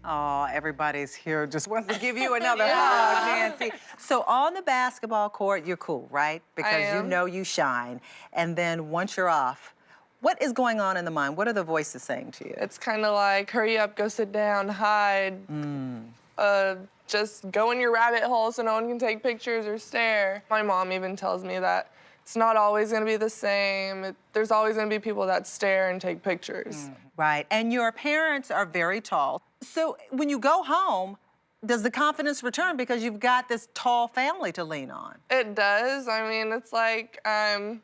Oh, everybody's here just wants to give you another hug, Nancy. So on the basketball court, you're cool, right? Because you know you shine. And then once you're off, what is going on in the mind? What are the voices saying to you? It's kind of like, hurry up, go sit down, hide. Just go in your rabbit hole so no one can take pictures or stare. My mom even tells me that it's not always gonna be the same. There's always gonna be people that stare and take pictures. Right, and your parents are very tall. So when you go home, does the confidence return because you've got this tall family to lean on? It does. I mean, it's like I'm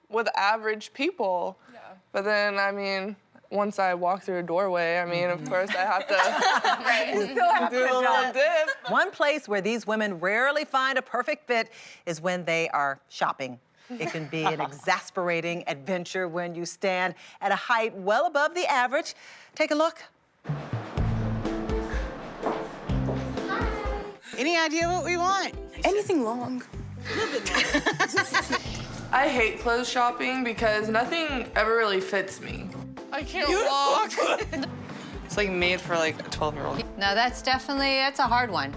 with average people. Yeah. But then, I mean, once I walk through a doorway, I mean, of course, I have to You still have do a little dip. One place where these women rarely find a perfect fit is when they are shopping. It can be an exasperating adventure when you stand at a height well above the average. Take a look. Any idea what we want? Anything long. I hate clothes shopping because nothing ever really fits me. I can't walk. It's like made for like a 12-year-old. No, that's a hard one.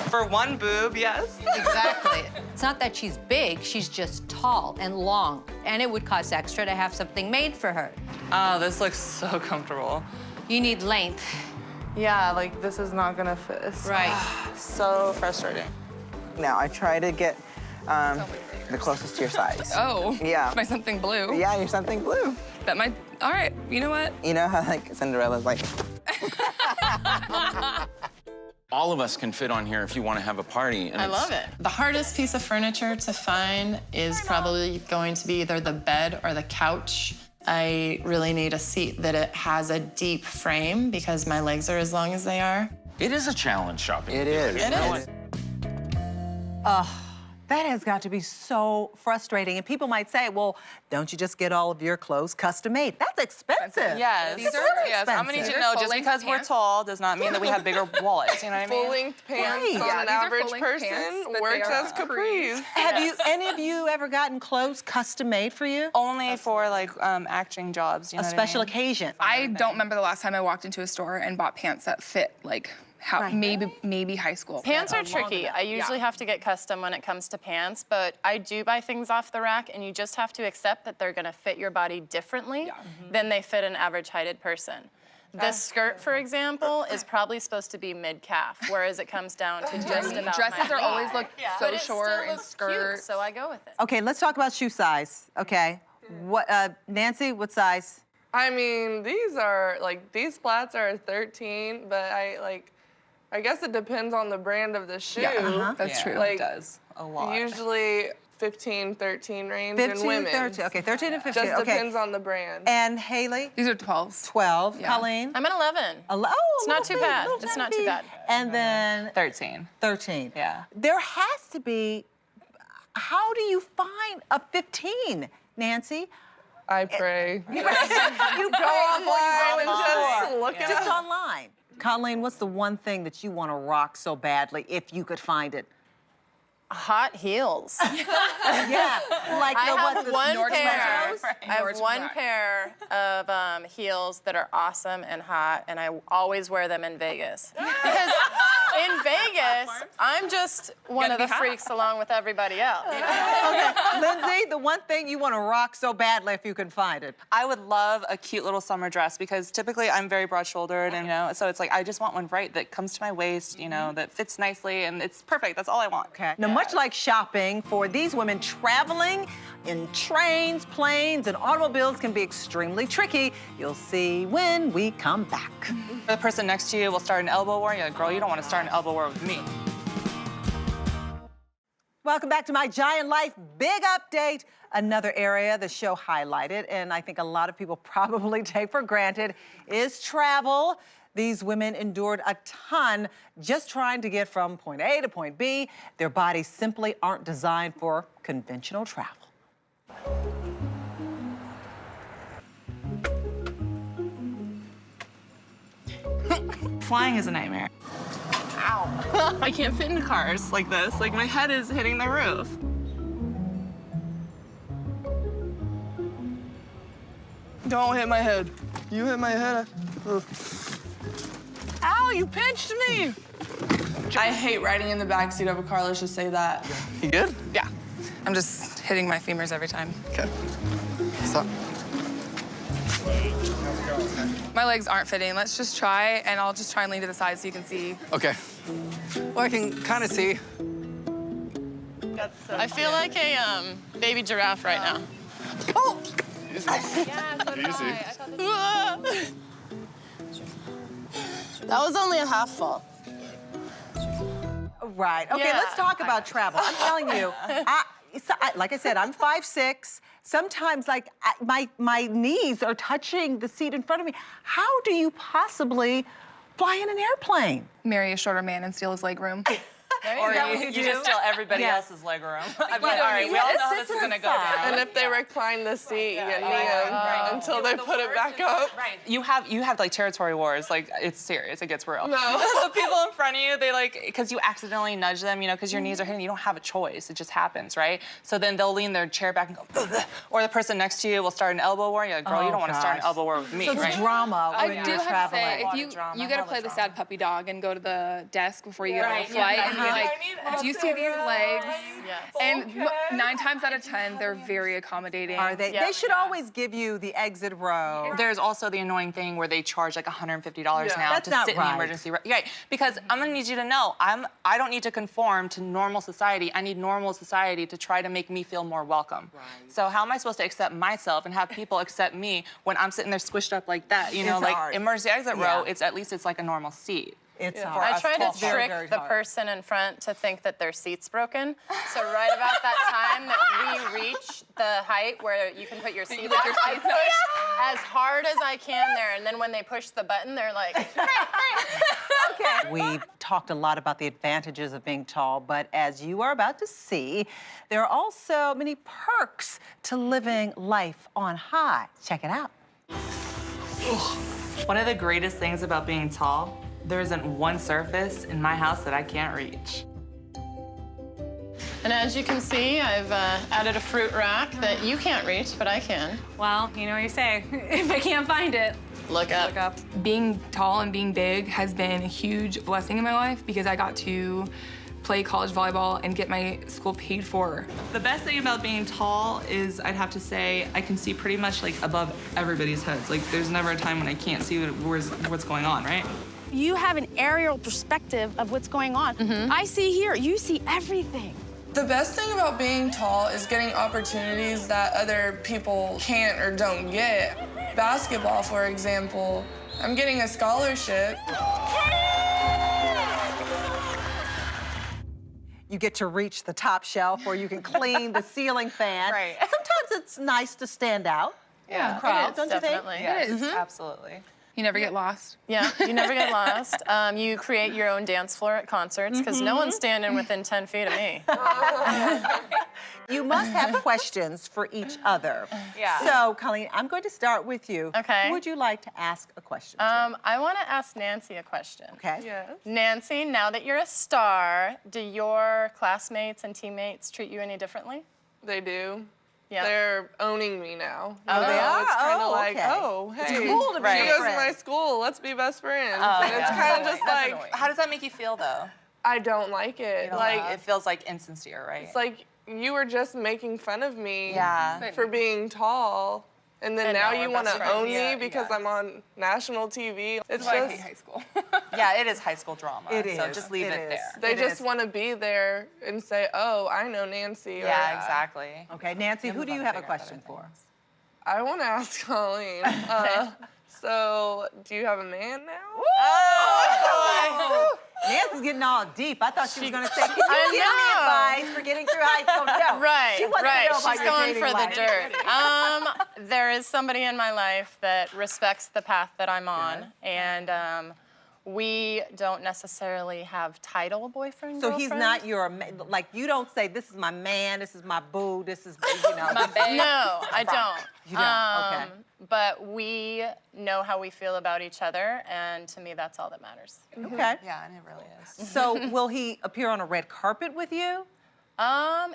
For one boob, yes. Exactly. It's not that she's big, she's just tall and long. And it would cost extra to have something made for her. Oh, this looks so comfortable. You need length. Yeah, like, this is not gonna fit. Right. So frustrating. Now, I try to get the closest to your size. Oh. Yeah. My something blue. Yeah, you're something blue. That might. All right. You know what? You know how, like, Cinderella's like... All of us can fit on here if you want to have a party. And I love it. The hardest piece of furniture to find is probably going to be either the bed or the couch. I really need a seat that it has a deep frame because my legs are as long as they are. It is a challenge shopping. It is. It is. That has got to be so frustrating. And people might say, well, don't you just get all of your clothes custom made? That's expensive. Yes. It's really yes. I'm gonna need you to know just because we're tall does not mean that we have bigger wallets. You know what I mean? Full-length pants Right. on Yeah, an these are average full-length person pants, but works they are as capris. Have you, any of you ever gotten clothes custom made for you? Only for like acting jobs. You know A what special I mean? occasion. I don't remember the last time I walked into a store and bought pants that fit like how maybe high school. Pants are tricky. I usually have to get custom when it comes to pants, but I do buy things off the rack, and you just have to accept that they're gonna fit your body differently than they fit an average-heighted person. This skirt, for example, is probably supposed to be mid-calf, whereas it comes down to just about Dresses my are knee. always look so But it short still and looks cute, skirts. so I go with it. Okay, let's talk about shoe size, okay? What, Nancy, what size? I mean, these flats are 13, but I guess it depends on the brand of the shoe. That's true. Like, It does a lot. Usually 15, 13 range 15, in women. 13, okay, 13 and 15, Just okay. depends on the brand. And Heileigh? These are 12s. 12. Yeah. Colleen? I'm at 11. Oh, It's not too bad. It's not too bad. And then 13. 13. Yeah. There has to be, how do you find a 15, Nancy? I pray. You go offline and just look it just up. online. Coleen, what's the one thing that you want to rock so badly if you could find it? Hot heels. Yeah, like I the have what, the one Nordstrom pair. Rack? I have Nordstrom one Rack. pair of heels that are awesome and hot, and I always wear them in Vegas. Because in Vegas, I'm just one of the freaks along with everybody else. Okay, Lindsay, the one thing you want to rock so badly if you can find it. I would love a cute little summer dress because typically I'm very broad-shouldered and, you know, so it's like I just want one right that comes to my waist, you know, that fits nicely and it's perfect. That's all I want. Okay. Now, much like shopping, for these women, traveling in trains, planes, and automobiles can be extremely tricky. You'll see when we come back. The person next to you will start an elbow war. You're like, girl, you don't want to start an elbow war with me. Welcome back to my Giant Life Big Update. Another area the show highlighted, and I think a lot of people probably take for granted, is travel. These women endured a ton just trying to get from point A to point B. Their bodies simply aren't designed for conventional travel. Flying is a nightmare. Ow. I can't fit in cars like this. Like, my head is hitting the roof. Don't hit my head. You hit my head. Oh, you pinched me. I hate riding in the backseat of a car, let's just say that. You good? Yeah. I'm just hitting my femurs every time. Okay. Stop. My legs aren't fitting. Let's just try, and I'll just try and lean to the side so you can see. Okay. Well, I can kind of see. I feel like a baby giraffe right now. Oh! That was only a half full. Right. Okay, let's talk about travel. I'm telling you, like I said, I'm 5'6". Sometimes, like, my knees are touching the seat in front of me. How do you possibly fly in an airplane? Marry a shorter man and steal his leg room. Or you just steal everybody else's leg room. I'd be like, all right, we all know how this is gonna go down. And if they recline the seat, you get knee until they put it back up. Right. You have like territory wars. Like, it's serious. It gets real. No. The people in front of you, they like, because you accidentally nudge them, you know, because your knees are hitting. You don't have a choice. It just happens, right? So then they'll lean their chair back and go, ugh. Or the person next to you will start an elbow war. You're like, girl, you don't want to start an elbow war with me, So it's right? drama when I you're do have to traveling. say, if you gotta play the sad puppy dog and go to the desk before you get on the flight and be like, do you see these legs? Yes. And 9 times out of 10, they're very accommodating. Are they? Yeah. They should always give you the exit row. There's also the annoying thing where they charge like $150 now That's to not sit in the right. emergency room. Right, because I'm gonna need you to know, I don't need to conform to normal society. I need normal society to try to make me feel more welcome. Right. So how am I supposed to accept myself and have people accept me when I'm sitting there squished up like that? You know, It's like hard. emergency exit row, at least it's like a normal seat. It's For hard. I us try to tall folk. Very, trick very the hard. person in front to think that their seat's broken. So right about that time that we reach the height where you can put your seat back, I push as hard as I can there, and then when they push the button, they're like, Okay. We've talked a lot about the advantages of being tall, but as you are about to see, there are also many perks to living life on high. Check it out. One of the greatest things about being tall, there isn't one surface in my house that I can't reach. and as you can see, I've added a fruit rack that you can't reach, but I can. Well, you know what you say. If I can't find it, Look up. look up. Being tall and being big has been a huge blessing in my life because I got to play college volleyball and get my school paid for. The best thing about being tall is I'd have to say I can see pretty much like above everybody's heads. Like there's never a time when I can't see what's going on, right? You have an aerial perspective of what's going on. I see here, you see everything. The best thing about being tall is getting opportunities that other people can't or don't get. Basketball, for example, I'm getting a scholarship. You get to reach the top shelf where you can clean the ceiling fan. Right. Sometimes it's nice to stand out in the crowd, don't you think? Definitely. Yes, absolutely. You never get lost. Yeah, you never get lost. You create your own dance floor at concerts because no one's standing within 10 feet of me. You must have questions for each other. Yeah. So, Coleen, I'm going to start with you. Okay. Who would you like to ask a question to? I want to ask Nancy a question. Okay. Yes. Nancy, now that you're a star, do your classmates and teammates treat you any differently? They do. Yeah. They're owning me now. Oh, they are? It's kind of Oh, like, okay. oh, hey, It's cool to be she a goes to friend. my school, let's be best friends. Oh, And it's yeah. kind of just That's like, how does that make you feel though? I don't like it. Like, It feels like insincere, right? it's like you were just making fun of me Yeah. for being tall. And then And now now you we're want best to friends. own Yeah, me because yeah. I'm on national TV. It's That's why I just, hate high school. Yeah, it is high school drama. It So is. just leave It it is. there. they It just is. want to be there and say, oh, I know Nancy. or, Yeah, exactly. Okay, Nancy, who do you have a question for? I want to ask Coleen. So, do you have a man now? Oh! Nancy's getting all deep. I thought she was going to say, can you give me advice for getting through high school? No. Right, She wants right. to know about She's your going dating for life. the dirt. There is somebody in my life that respects the path that I'm on, and we don't necessarily have title boyfriend. So he's girlfriend. not your, like, you don't say, this is my man, this is my boo, this is, you know. No, I don't. You don't, okay. But we know how we feel about each other, and to me, that's all that matters. Okay. Yeah, and it really is. So will he appear on a red carpet with you?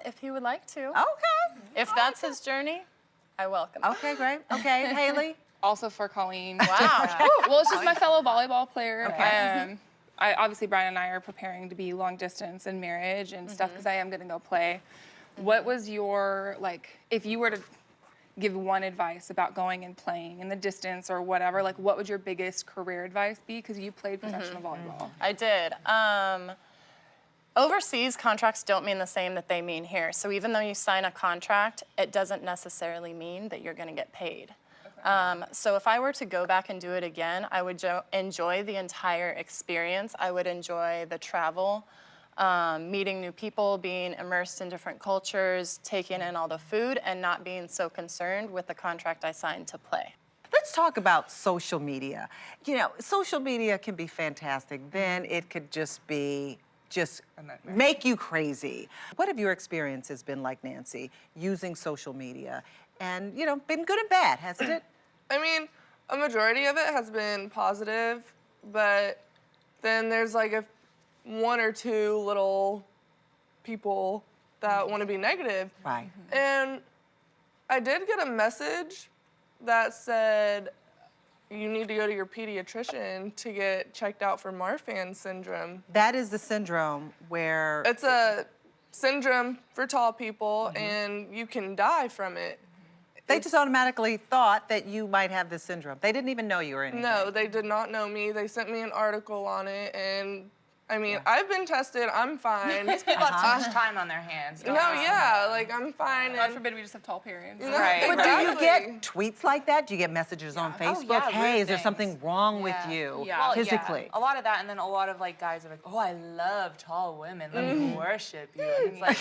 If he would like to. Okay. If that's his journey, I welcome it. Okay, great. Okay, Heileigh? Also for Coleen. Wow. Well, it's just my fellow volleyball player. Okay. Obviously, Brian and I are preparing to be long distance in marriage and stuff because I am going to go play. What was your, like, if you were to give one advice about going and playing in the distance or whatever, like, what would your biggest career advice be? Because you played professional volleyball. I did. Overseas contracts don't mean the same that they mean here. So even though you sign a contract, it doesn't necessarily mean that you're going to get paid. So if I were to go back and do it again, I would enjoy the entire experience. I would enjoy the travel, meeting new people, being immersed in different cultures, taking in all the food, and not being so concerned with the contract I signed to play. Let's talk about social media. You know, social media can be fantastic. Then it could just make you crazy. What have your experiences been like, Nancy, using social media? And, you know, been good and bad, hasn't it? I mean, a majority of it has been positive, but then there's like one or two little people that want to be negative. Right. And I did get a message that said, you need to go to your pediatrician to get checked out for Marfan syndrome. That is the syndrome where... It's a syndrome for tall people, and you can die from it. They just automatically thought that you might have this syndrome. They didn't even know you or anything. No, they did not know me. They sent me an article on it, and I mean, I've been tested. I'm fine. These people have too much time on their hands. No, yeah, like I'm fine. God forbid we just have tall parents. Right. But do you get tweets like that? Do you get messages on Facebook? yeah, Hey, rude is there things. something wrong with you physically? A lot of that, and then a lot of like guys are like, oh, I love tall women. Let me worship you. And it's like,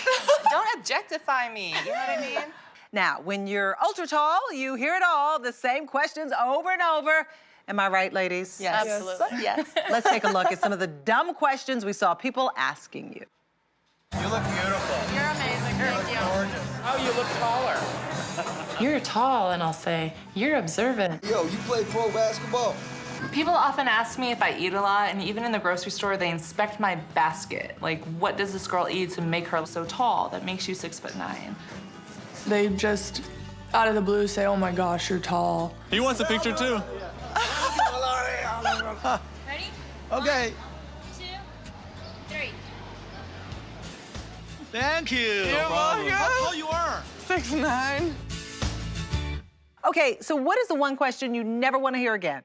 don't objectify me. You know what I mean? Now, when you're ultra tall, you hear it all, the same questions over and over. Am I right, ladies? Yes. Absolutely. Yes. Let's take a look at some of the dumb questions we saw people asking you. You look beautiful. You're amazing. Thank you. Gorgeous. Oh, you look taller. You're tall, and I'll say, you're observant. Yo, you play pro basketball? People often ask me if I eat a lot, and even in the grocery store, they inspect my basket. Like, what does this girl eat to make her so tall? That makes you 6'9". They just, out of the blue, say, oh my gosh, you're tall. He wants a picture too. Ready? Okay. 1, 2, 3. Thank you. You're welcome. How tall you are? 6'9". Okay, so what is the one question you never want to hear again?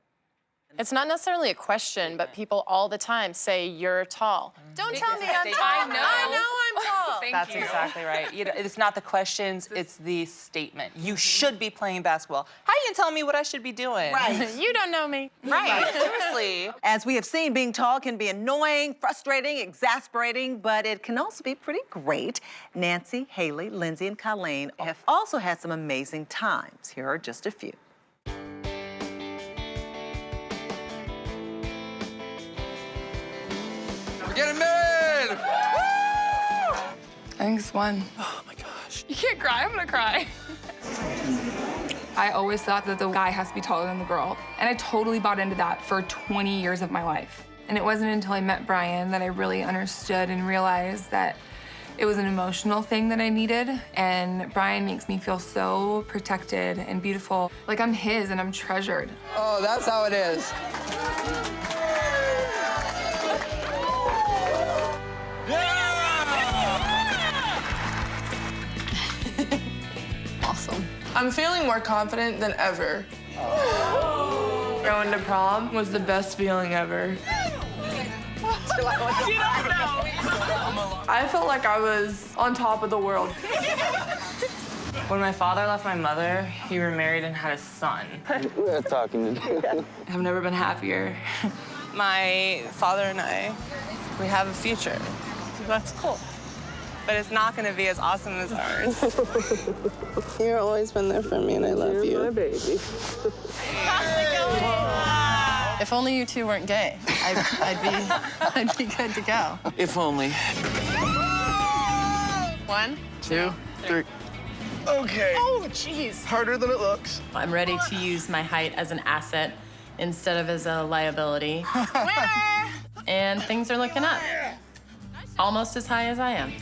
It's not necessarily a question, but people all the time say, you're tall. Don't tell me I'm tall. I know. I know I'm tall. That's exactly right. You know, it's not the questions, it's the statement. You should be playing basketball. How you gonna tell me what I should be doing? Right. You don't know me. Right, seriously. As we have seen, being tall can be annoying, frustrating, exasperating, but it can also be pretty great. Nancy, Heileigh, Lindsy, and Coleen have also had some amazing times. Here are just a few. We're getting married! Thanks, one. Oh my gosh. You can't cry, I'm gonna cry. I always thought that the guy has to be taller than the girl. And I totally bought into that for 20 years of my life. And it wasn't until I met Brian that I really understood and realized that it was an emotional thing that I needed. And Brian makes me feel so protected and beautiful. Like I'm his and I'm treasured. Oh, that's how it is. Awesome. I'm feeling more confident than ever. Going to prom was the best feeling ever. I felt like I was on top of the world. When my father left my mother, he remarried and had a son. We're talking to I've never been happier. My father and I, we have a future. That's cool. But it's not gonna be as awesome as ours. You've always been there for me, and I love you. My baby. If only you two weren't gay, I'd be good to go. If only. 1, 2, 3. Okay. Oh, jeez. Harder than it looks. I'm ready to use my height as an asset instead of as a liability. And things are looking up. Almost as high as I am.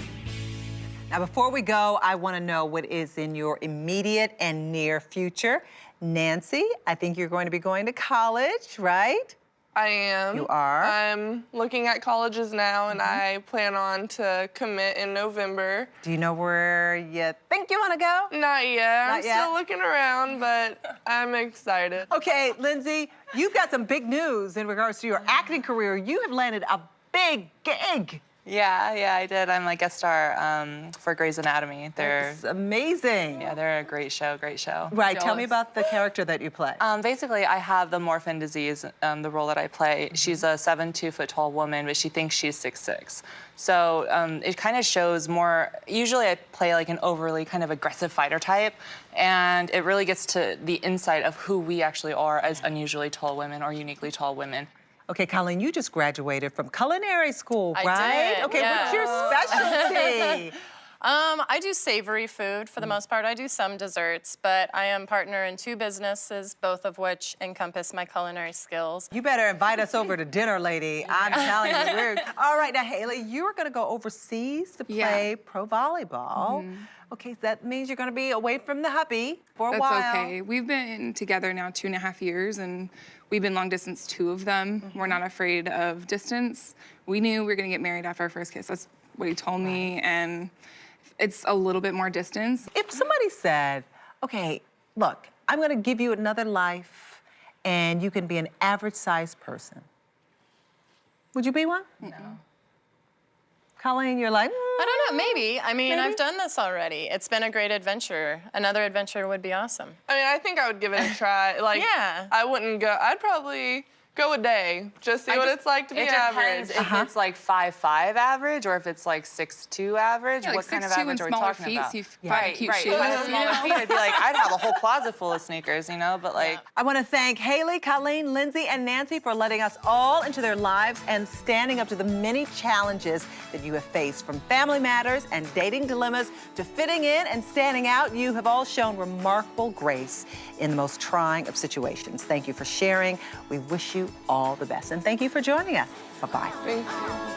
Now, before we go, I want to know what is in your immediate and near future. Nancy, I think you're going to be going to college, right? I am. You are? I'm looking at colleges now, and I plan on to commit in November. Do you know where you think you want to go? Not yet. I'm Not yet? still looking around, but I'm excited. Okay, Lindsay, you've got some big news in regards to your acting career. You have landed a big gig. Yeah, I did. I'm like guest star for Grey's Anatomy. That's amazing. Yeah, they're a great show, great show. Right, tell me about the character that you play. Basically, I have the Morphin disease, the role that I play. She's a 7'2" tall woman, but she thinks she's 6'6". So it kind of shows more, usually I play like an overly kind of aggressive fighter type, and it really gets to the insight of who we actually are as unusually tall women or uniquely tall women. Okay, Coleen, you just graduated from culinary school, I right? did, Okay, yeah. what's your specialty? I do savory food for the most part. I do some desserts, but I am partner in 2 businesses, both of which encompass my culinary skills. You better invite us over to dinner, lady. I'm telling you, we're... All right, now, Heileigh, you're gonna go overseas to play pro volleyball. Okay, that means you're gonna be away from the hubby for a while. That's okay. We've been together now 2.5 years, and we've been long distance 2 of them. We're not afraid of distance. We knew we were gonna get married after our first kiss. That's what he told me, and it's a little bit more distance. If somebody said, okay, look, I'm gonna give you another life and you can be an average-sized person, would you be one? No. Coleen, you're like, I don't know, maybe. I mean, I've done this already. It's been a great adventure. Another adventure would be awesome. I mean, I think I would give it a try. Like, Yeah. I wouldn't go. I'd probably go a day, just see what it's like to be It average. depends if it's like 5'5" average or if it's like 6'2" average. Yeah, like what kind of 6'2" average and are we smaller talking feet, about? so you find cute shoes. If I had smaller feet, I'd be like, I'd have a whole closet full of sneakers, you know? But like, I want to thank Heileigh, Coleen, Lindsay, and Nancy for letting us all into their lives and standing up to the many challenges that you have faced, from family matters and dating dilemmas to fitting in and standing out. You have all shown remarkable grace in the most trying of situations. Thank you for sharing. We wish you all the best. And thank you for joining us. Bye-bye. Thank you.